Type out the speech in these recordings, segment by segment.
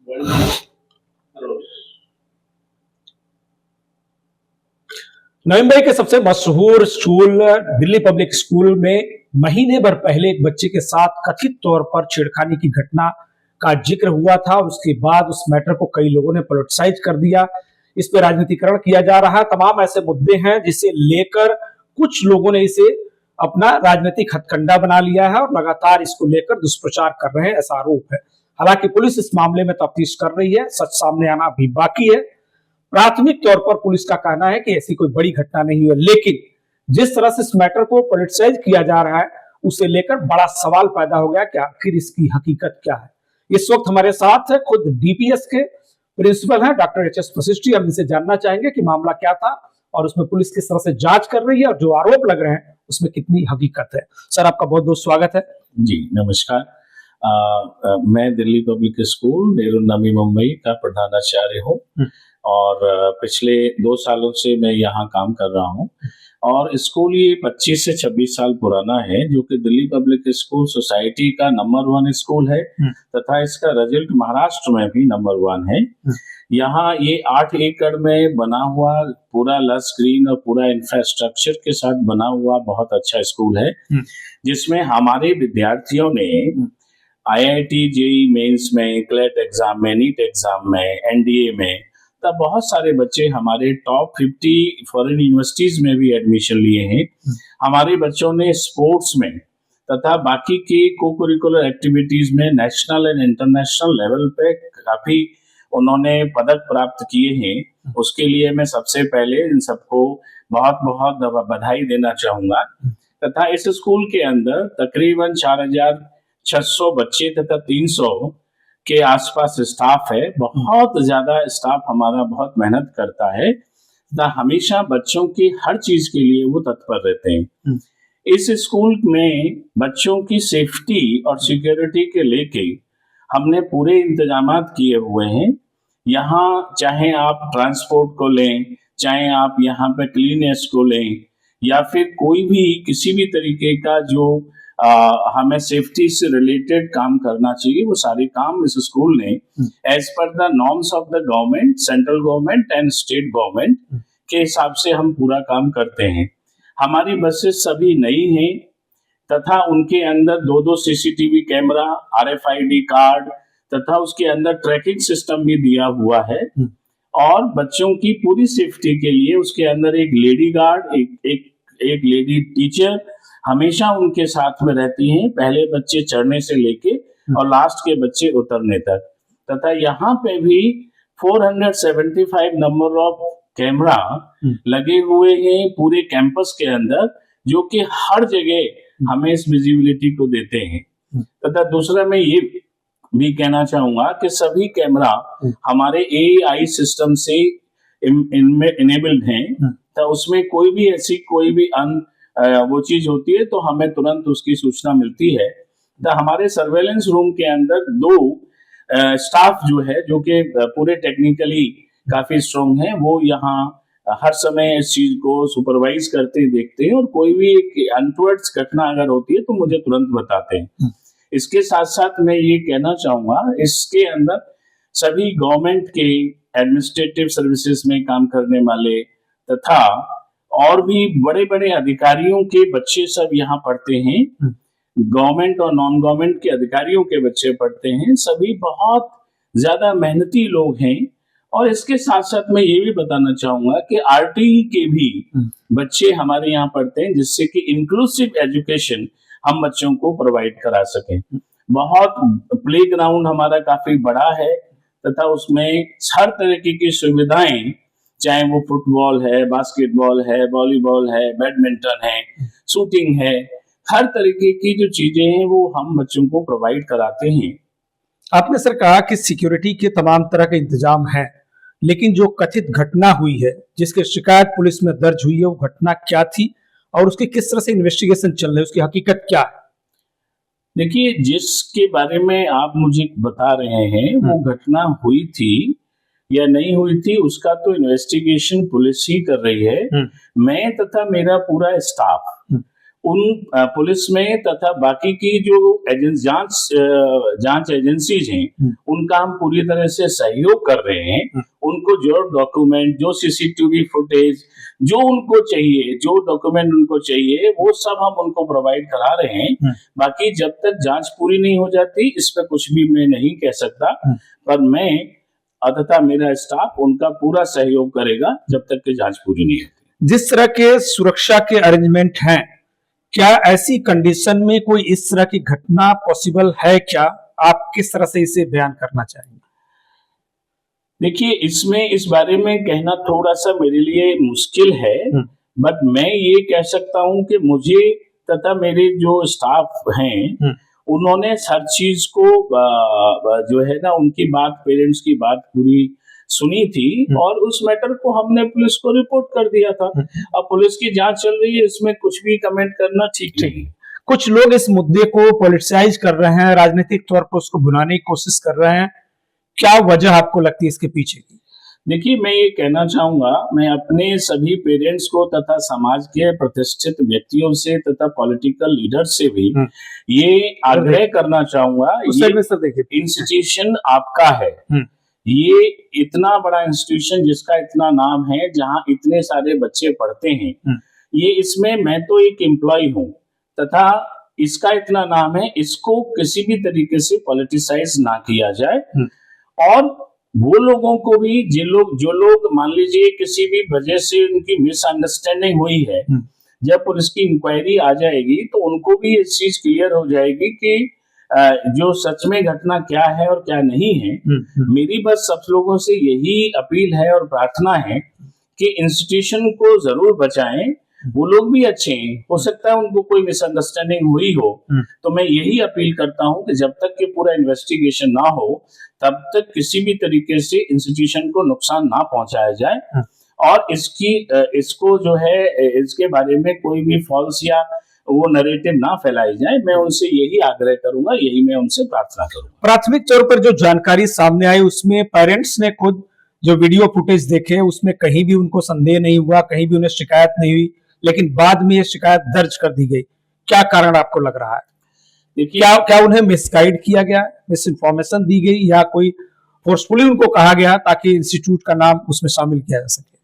नवी मुंबई के सबसे मशहूर स्कूल दिल्ली पब्लिक स्कूल में महीने भर पहले एक बच्चे के साथ कथित तौर पर छेड़खानी की घटना का जिक्र हुआ था। उसके बाद उस मैटर को कई लोगों ने पॉलिटिसाइज कर दिया, इस पर राजनीतिकरण किया जा रहा है। तमाम ऐसे मुद्दे हैं जिसे लेकर कुछ लोगों ने इसे अपना राजनीतिक हथकंडा बना लिया है और लगातार इसको लेकर दुष्प्रचार कर रहे हैं, ऐसा आरोप है। हालांकि पुलिस इस मामले में तफ्तीश कर रही है, सच सामने आना अभी बाकी है। प्राथमिक तौर पर पुलिस का कहना है कि ऐसी कोई बड़ी घटना नहीं हुई, लेकिन जिस तरह से इस मैटर को पॉलिटिसाइज किया जा रहा है उसे लेकर बड़ा सवाल पैदा हो गया कि आखिर इसकी हकीकत क्या है। इस वक्त हमारे साथ है खुद डीपीएस के प्रिंसिपल हैं डॉक्टर एच एस वशिष्ठ। हम इनसे जानना चाहेंगे कि मामला क्या था और उसमें पुलिस किस तरह से जांच कर रही है और जो आरोप लग रहे हैं उसमें कितनी हकीकत है। सर, आपका बहुत बहुत स्वागत है। जी नमस्कार। मैं दिल्ली पब्लिक स्कूल नेहरू नवी मुंबई का प्रधानाचार्य हूँ और पिछले 2 सालों से मैं यहाँ काम कर रहा हूँ। और स्कूल ये 25 से 26 साल पुराना है, जो कि दिल्ली पब्लिक स्कूल सोसाइटी का नंबर 1 स्कूल है तथा इसका रिजल्ट महाराष्ट्र में भी नंबर 1 है। यहाँ ये 8 एकड़ में बना हुआ पूरा लश ग्रीन और पूरा इंफ्रास्ट्रक्चर के साथ बना हुआ बहुत अच्छा स्कूल है, जिसमें हमारे विद्यार्थियों ने IIT जेईई मेंस में, क्लेट एग्जाम में, नीट एग्जाम में, NDA में, तब बहुत सारे बच्चे हमारे टॉप 50 फॉरेन यूनिवर्सिटीज में भी एडमिशन लिए हैं। हमारे बच्चों ने स्पोर्ट्स में तथा बाकी की को-करिकुलर एक्टिविटीज में नेशनल एंड इंटरनेशनल लेवल पे काफी उन्होंने पदक प्राप्त किए हैं। उसके लिए मैं सबसे पहले इन सबको बहुत बहुत बधाई देना चाहूंगा। तथा इस स्कूल के अंदर तकरीबन 4600 बच्चे तथा 300 के आसपास स्टाफ है। बहुत ज्यादा स्टाफ हमारा बहुत मेहनत करता है तथा हमेशा बच्चों की हर चीज के लिए वो तत्पर रहते हैं। इस स्कूल में बच्चों की सेफ्टी और सिक्योरिटी के लेके हमने पूरे इंतजामात किए हुए हैं। यहाँ चाहे आप ट्रांसपोर्ट को लें, चाहे आप यहाँ पे क्लीनेस को लें, या फिर कोई भी किसी भी तरीके का जो हमें सेफ्टी से रिलेटेड काम करना चाहिए, वो सारे काम इस स्कूल ने as per the norms of the government, central government and state government के हिसाब से हम पूरा काम करते हैं। हमारी बसेस सभी नई हैं तथा उनके अंदर 2-2 CCTV कैमरा, RFID कार्ड तथा उसके अंदर ट्रैकिंग सिस्टम भी दिया हुआ है। और बच्चों की पूरी सेफ्टी के लिए उसके अंदर एक लेडी गार्ड, एक लेडी टीचर हमेशा उनके साथ में रहती हैं, पहले बच्चे चढ़ने से लेके और लास्ट के बच्चे उतरने तक। तथा यहाँ पे भी 475 नंबर ऑफ कैमरा लगे हुए हैं पूरे कैंपस के अंदर, जो कि हर जगह हमें इस विजिबिलिटी को देते हैं। तथा दूसरा मैं ये भी कहना चाहूंगा कि सभी कैमरा हमारे AI सिस्टम से इनमें इनेबल्ड हैं, तो उसमें कोई भी ऐसी कोई भी वो चीज होती है तो हमें तुरंत उसकी सूचना मिलती है। तो हमारे सर्वेलेंस रूम के अंदर 2 स्टाफ जो है, जो कि पूरे टेक्निकली काफी स्ट्रॉन्ग है, वो यहाँ हर समय इस चीज को सुपरवाइज करते देखते हैं और कोई भी एक अनटवर्ड्स घटना अगर होती है तो मुझे तुरंत बताते हैं। इसके साथ साथ मैं ये कहना चाहूंगा, इसके अंदर सभी गवर्नमेंट के एडमिनिस्ट्रेटिव सर्विसेज में काम करने वाले तथा और भी बड़े बड़े अधिकारियों के बच्चे सब यहाँ पढ़ते हैं। गवर्नमेंट और नॉन गवर्नमेंट के अधिकारियों के बच्चे पढ़ते हैं। सभी बहुत ज्यादा मेहनती लोग हैं। और इसके साथ साथ मैं ये भी बताना चाहूंगा कि RTE के भी बच्चे हमारे यहाँ पढ़ते हैं, जिससे कि इंक्लूसिव एजुकेशन हम बच्चों को प्रोवाइड करा सकें। बहुत प्ले ग्राउंड हमारा काफी बड़ा है तथा उसमें हर तरीके की सुविधाएं, चाहे वो फुटबॉल है, बास्केटबॉल है, वॉलीबॉल है, बैडमिंटन है, शूटिंग है, हर तरीके की जो चीजें हैं वो हम बच्चों को प्रोवाइड कराते हैं। आपने सर कहा कि सिक्योरिटी के तमाम तरह के इंतजाम है, लेकिन जो कथित घटना हुई है, जिसकी शिकायत पुलिस में दर्ज हुई है, वो घटना क्या थी और उसकी किस तरह से इन्वेस्टिगेशन चल रही है, उसकी हकीकत क्या है? देखिए, जिसके बारे में आप मुझे बता रहे हैं वो घटना हुई थी या नहीं हुई थी, उसका तो इन्वेस्टिगेशन पुलिस ही कर रही है। मैं तथा मेरा पूरा स्टाफ उन पुलिस में तथा बाकी की जो जांच एजेंसीज हैं उनका हम पूरी तरह से सहयोग कर रहे हैं। उनको जो डॉक्यूमेंट, जो सीसीटीवी फुटेज जो उनको चाहिए, जो डॉक्यूमेंट उनको चाहिए, वो सब हम उनको प्रोवाइड करा रहे हैं। बाकी जब तक जांच पूरी नहीं हो जाती इस पर कुछ भी मैं नहीं कह सकता, पर मैं तथा मेरा स्टाफ उनका पूरा सहयोग करेगा जब तक कि जांच पूरी नहीं होती। जिस तरह के सुरक्षा के अरेंजमेंट हैं, क्या ऐसी कंडीशन में कोई इस तरह की घटना पॉसिबल है क्या? आप किस तरह से इसे बयान करना चाहेंगे? देखिए, इसमें इस बारे में कहना थोड़ा सा मेरे लिए मुश्किल है, बट मैं ये कह सकता हूं कि मुझे तथा मेरे जो स्टाफ हैं उन्होंने हर चीज को जो है ना उनकी बात, पेरेंट्स की बात पूरी सुनी थी और उस मैटर को हमने पुलिस को रिपोर्ट कर दिया था। अब पुलिस की जांच चल रही है, इसमें कुछ भी कमेंट करना ठीक नहीं। कुछ लोग इस मुद्दे को पॉलिटिसाइज कर रहे हैं, राजनीतिक तौर पर उसको भुनाने की कोशिश कर रहे हैं, क्या वजह आपको लगती है इसके पीछे की? देखिए, मैं ये कहना चाहूंगा, मैं अपने सभी पेरेंट्स को तथा समाज के प्रतिष्ठित व्यक्तियों से तथा पॉलिटिकल लीडर से भी ये आग्रह करना चाहूंगा, ये इंस्टीट्यूशन आपका है। ये इतना बड़ा इंस्टीट्यूशन जिसका इतना नाम है, जहां इतने सारे बच्चे पढ़ते हैं, ये इसमें मैं तो एक एम्प्लॉय हूं तथा इसका इतना नाम है, इसको किसी भी तरीके से पॉलिटिसाइज ना किया जाए। और वो लोगों को भी जो लोग मान लीजिए किसी भी वजह से उनकी मिसअंडरस्टैंडिंग हुई है, जब पुलिस की इंक्वायरी आ जाएगी तो उनको भी ये चीज क्लियर हो जाएगी कि जो सच में घटना क्या है और क्या नहीं है। मेरी बस सब लोगों से यही अपील है और प्रार्थना है कि इंस्टीट्यूशन को जरूर बचाएं। वो लोग भी अच्छे हैं, हो सकता है उनको कोई मिसअंडरस्टैंडिंग हुई हो, तो मैं यही अपील करता हूं कि जब तक कि पूरा इन्वेस्टिगेशन ना हो तब तक किसी भी तरीके से इंस्टीट्यूशन को नुकसान ना पहुंचाया जाए और इसको जो है इसके बारे में कोई भी फॉल्स या वो नैरेटिव ना फैलाई जाए। मैं उनसे यही आग्रह करूंगा, यही मैं उनसे प्रार्थना करूंगा। प्राथमिक तौर पर जो जानकारी सामने आई उसमें पेरेंट्स ने खुद जो वीडियो फुटेज देखे उसमें कहीं भी उनको संदेह नहीं हुआ, कहीं भी उन्हें शिकायत नहीं हुई, लेकिन बाद में ये शिकायत दर्ज कर दी गई। क्या कारण आपको लग रहा है? क्या उन्हें मिसगाइड किया गया, मिस इन्फॉर्मेशन दी गई, या कोई फोर्सफुली उनको कहा गया ताकि इंस्टीट्यूट का नाम उसमें शामिल किया जा सके?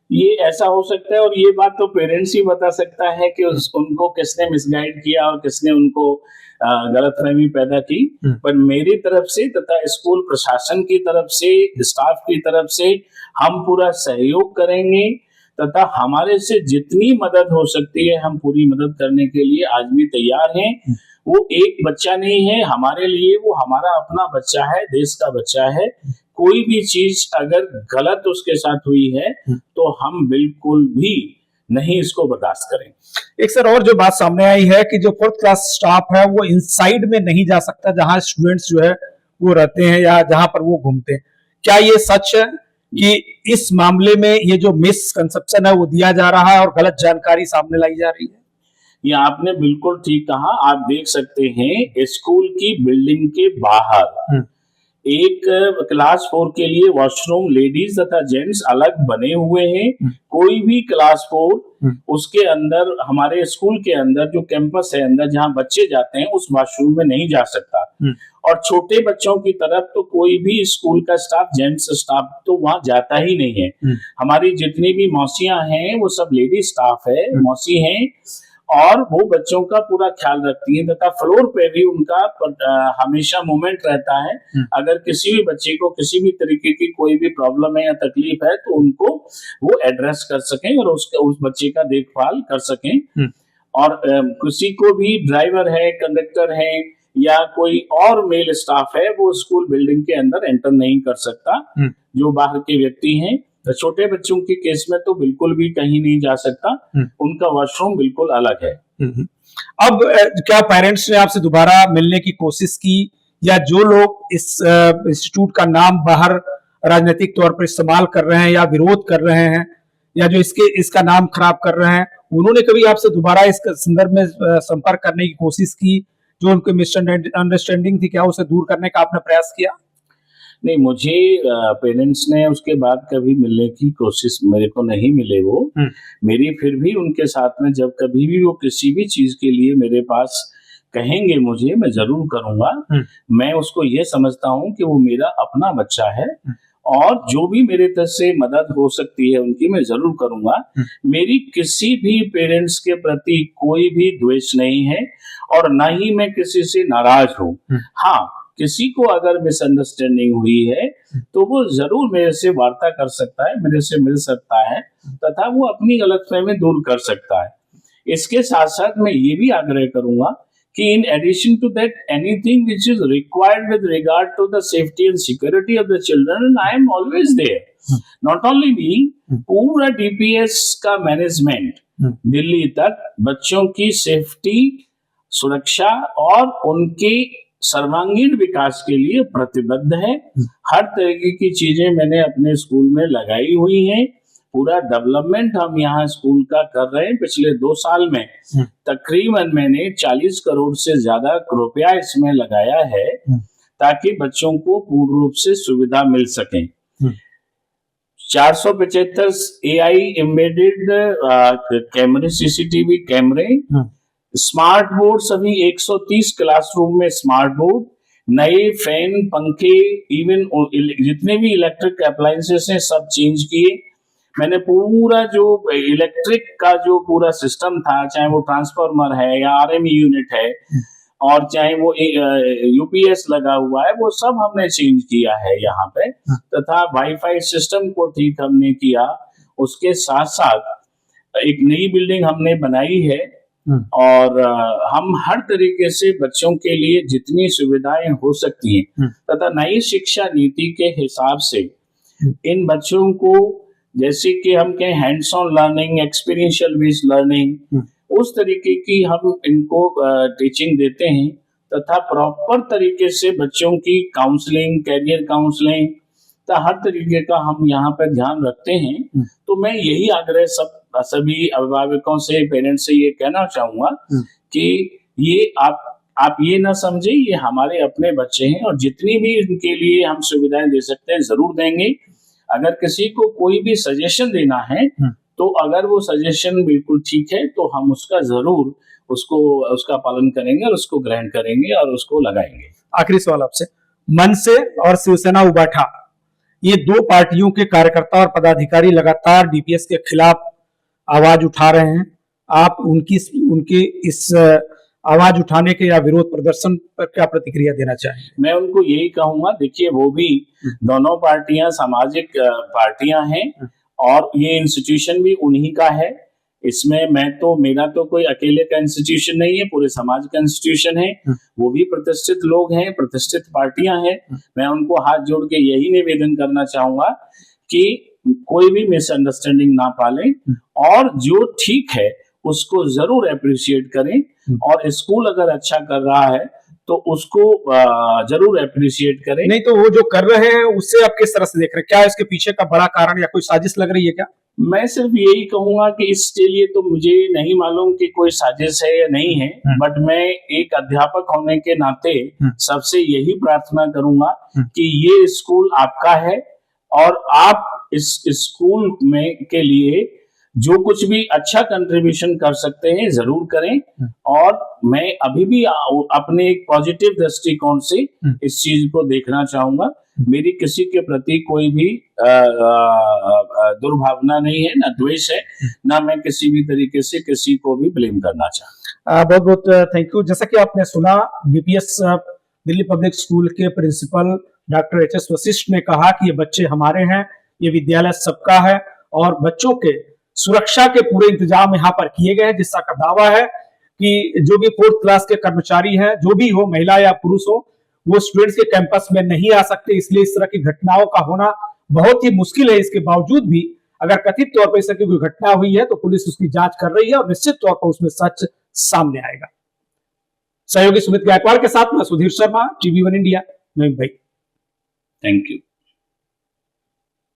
ये ऐसा हो सकता है और ये बात तो पेरेंट्स ही बता सकता है कि उनको किसने मिसगाइड किया और किसने उनको गलतफहमी पैदा की। पर मेरी तरफ से तथा स्कूल प्रशासन की तरफ से, स्टाफ की तरफ से हम पूरा सहयोग करेंगे तथा हमारे से जितनी मदद हो सकती है हम पूरी मदद करने के लिए आज भी तैयार हैं। वो एक बच्चा नहीं है हमारे लिए, वो हमारा अपना बच्चा है, देश का बच्चा है। कोई भी चीज अगर गलत उसके साथ हुई है तो हम बिल्कुल भी नहीं इसको बर्दाश्त करें। एक सर और जो बात सामने आई है कि जो 4th क्लास स्टाफ है वो इनसाइड में नहीं जा सकता जहां स्टूडेंट्स जो है वो रहते हैं या जहां पर वो घूमते हैं। क्या ये सच है कि इस मामले में ये जो मिसकंसेप्शन है वो दिया जा रहा है और गलत जानकारी सामने लाई जा रही है? ये आपने बिल्कुल ठीक कहा। आप देख सकते हैं स्कूल की बिल्डिंग के बाहर एक क्लास 4 के लिए वॉशरूम लेडीज तथा जेंट्स अलग बने हुए हैं। कोई भी क्लास 4 उसके अंदर, हमारे स्कूल के अंदर जो कैंपस है अंदर जहां बच्चे जाते हैं उस वॉशरूम में नहीं जा सकता। और छोटे बच्चों की तरफ तो कोई भी स्कूल का स्टाफ, जेंट्स स्टाफ तो वहां जाता ही नहीं है। हमारी जितनी भी मौसियां हैं वो सब लेडी स्टाफ है, मौसी हैं, और वो बच्चों का पूरा ख्याल रखती हैं तथा फ्लोर पे भी उनका हमेशा मूवमेंट रहता है। अगर किसी भी बच्चे को किसी भी तरीके की कोई भी प्रॉब्लम है या तकलीफ है तो उनको वो एड्रेस कर सकें और उस बच्चे का देखभाल कर सकें। और किसी को भी ड्राइवर है, कंडक्टर है या कोई और मेल स्टाफ है वो स्कूल बिल्डिंग के अंदर एंटर नहीं कर सकता, जो बाहर के व्यक्ति हैं। तो छोटे बच्चों के केस में तो बिल्कुल भी कहीं नहीं जा सकता, उनका वॉशरूम बिल्कुल अलग है। अब क्या पेरेंट्स ने आपसे दोबारा मिलने की कोशिश की, या जो लोग इस इंस्टीट्यूट का नाम बाहर राजनीतिक तौर पर इस्तेमाल कर रहे हैं या विरोध कर रहे हैं या जो इसका नाम खराब कर रहे हैं, उन्होंने कभी आपसे दोबारा इस संदर्भ में संपर्क करने की कोशिश की? जो उनकी मिसअंडरस्टैंडिंग थी क्या उसे दूर करने का आपने प्रयास किया? नहीं, मुझे पेरेंट्स ने उसके बाद कभी मिलने की कोशिश, मेरे को नहीं मिले वो। मेरी फिर भी उनके साथ में जब कभी भी वो किसी भी चीज के लिए मेरे पास कहेंगे मुझे, मैं जरूर करूंगा। मैं उसको ये समझता हूँ कि वो मेरा अपना बच्चा है और जो भी मेरे तरफ से मदद हो सकती है उनकी मैं जरूर करूंगा। मेरी किसी भी पेरेंट्स के प्रति कोई भी द्वेष नहीं है और ना ही मैं किसी से नाराज हूँ। हाँ, किसी को अगर मिसअंडरस्टैंडिंग हुई है तो वो जरूर मेरे से वार्ता कर सकता है, मेरे से मिल सकता है तथा वो अपनी गलतफहमी दूर कर सकता है। इसके साथ साथ मैं ये भी आग्रह करूंगा कि in addition to that, anything which is required with regard to the safety and security of the children, I am always there. Not only me, पूरा DPS का मैनेजमेंट दिल्ली तक बच्चों की सेफ्टी, सुरक्षा और उनके सर्वांगीण विकास के लिए प्रतिबद्ध है। हर तरीके की चीजें मैंने अपने स्कूल में लगाई हुई हैं। पूरा डेवलपमेंट हम यहाँ स्कूल का कर रहे हैं। पिछले 2 साल में तकरीबन मैंने 40 करोड़ से ज्यादा रुपया इसमें लगाया है ताकि बच्चों को पूर्ण रूप से सुविधा मिल सके। 475 AI एम्बेडेड कैमरे, CCTV कैमरे, स्मार्ट बोर्ड, सभी 130 क्लासरूम में स्मार्ट बोर्ड, नए फैन, पंखे, इवन जितने भी इलेक्ट्रिक अप्लायंसेस हैं सब चेंज किए। मैंने पूरा जो इलेक्ट्रिक का जो पूरा सिस्टम था, चाहे वो ट्रांसफार्मर है या RME यूनिट है और चाहे वो UPS लगा हुआ है, वो सब हमने चेंज किया है यहाँ पे। तथा वाईफाई सिस्टम को ठीक हमने किया। उसके साथ साथ एक नई बिल्डिंग हमने बनाई है और हम हर तरीके से बच्चों के लिए जितनी सुविधाएं हो सकती हैं तथा नई शिक्षा नीति के हिसाब से इन बच्चों को, जैसे कि हम कहें hands on learning, experiential based learning, उस तरीके की हम इनको टीचिंग देते हैं तथा प्रॉपर तरीके से बच्चों की काउंसलिंग, कैरियर काउंसलिंग, तो हर तरीके का हम यहाँ पर ध्यान रखते हैं। तो मैं यही आग्रह सभी अभिभावकों से, पेरेंट्स से ये कहना चाहूंगा कि ये आप ये ना समझे, ये हमारे अपने बच्चे हैं और जितनी भी इनके लिए हम सुविधाएं दे सकते हैं जरूर देंगे। अगर किसी को कोई भी सजेशन देना है तो अगर वो सजेशन बिल्कुल ठीक है तो हम उसका जरूर उसका पालन करेंगे और उसको ग्रहण करेंगे और उसको लगाएंगे। आखिरी सवाल आपसे, मनसे और शिवसेना उबाठा, ये 2 पार्टियों के कार्यकर्ता और पदाधिकारी लगातार DPS के खिलाफ आवाज उठा रहे हैं। आप उनकी इस आवाज उठाने के या विरोध प्रदर्शन पर क्या प्रतिक्रिया देना चाहेंगे? मैं उनको यही कहूंगा, देखिए वो भी दोनों पार्टियां सामाजिक पार्टियां हैं और ये इंस्टीट्यूशन भी उन्हीं का है। इसमें मेरा तो कोई अकेले का इंस्टीट्यूशन नहीं है, पूरे समाज का इंस्टीट्यूशन है। वो भी प्रतिष्ठित लोग हैं, प्रतिष्ठित पार्टियां हैं। मैं उनको हाथ जोड़ के यही निवेदन करना चाहूंगा कि कोई भी मिसअंडरस्टैंडिंग ना पालें और जो ठीक है उसको जरूर अप्रिशिएट करें और स्कूल अगर अच्छा कर रहा है तो उसको जरूर अप्रिशिएट करें। नहीं तो वो जो कर रहे हैं उससे आप किस तरह से देख रहे हैं? क्या इसके पीछे का बड़ा कारण या कोई साजिश लग रही है क्या? मैं सिर्फ यही कहूंगा कि इसके लिए तो मुझे नहीं मालूम कि कोई साजिश है या नहीं है, बट मैं एक अध्यापक होने के नाते सबसे यही प्रार्थना करूंगा कि ये स्कूल आपका है और आप इस स्कूल में के लिए जो कुछ भी अच्छा कंट्रीब्यूशन कर सकते हैं जरूर करें। और मैं अभी भी अपने एक पॉजिटिव दृष्टिकोण से इस चीज को देखना चाहूंगा। मेरी किसी के प्रति कोई भी दुर्भावना नहीं है, ना द्वेष है, ना मैं किसी भी तरीके से किसी को भी ब्लेम करना चाहता। बहुत बहुत थैंक यू। जैसा कि आपने सुना, DPS दिल्ली पब्लिक स्कूल के प्रिंसिपल डॉक्टर HS वशिष्ठ ने कहा कि ये बच्चे हमारे हैं, ये विद्यालय सबका है और बच्चों के सुरक्षा के पूरे इंतजाम यहाँ पर किए गए हैं, जिसका का दावा है कि जो भी 4th क्लास के कर्मचारी हैं, जो भी हो, महिला या पुरुष हो, वो स्टूडेंट्स के कैंपस में नहीं आ सकते। इसलिए इस तरह की घटनाओं का होना बहुत ही मुश्किल है। इसके बावजूद भी अगर कथित तौर पर इस तरह की कोई घटना हुई है तो पुलिस उसकी जांच कर रही है और निश्चित तौर पर उसमें सच सामने आएगा। सहयोगी सुमित गायकवाड़ के साथ मैं Sudhir Sharma, TV1 India, Mumbai. Thank you.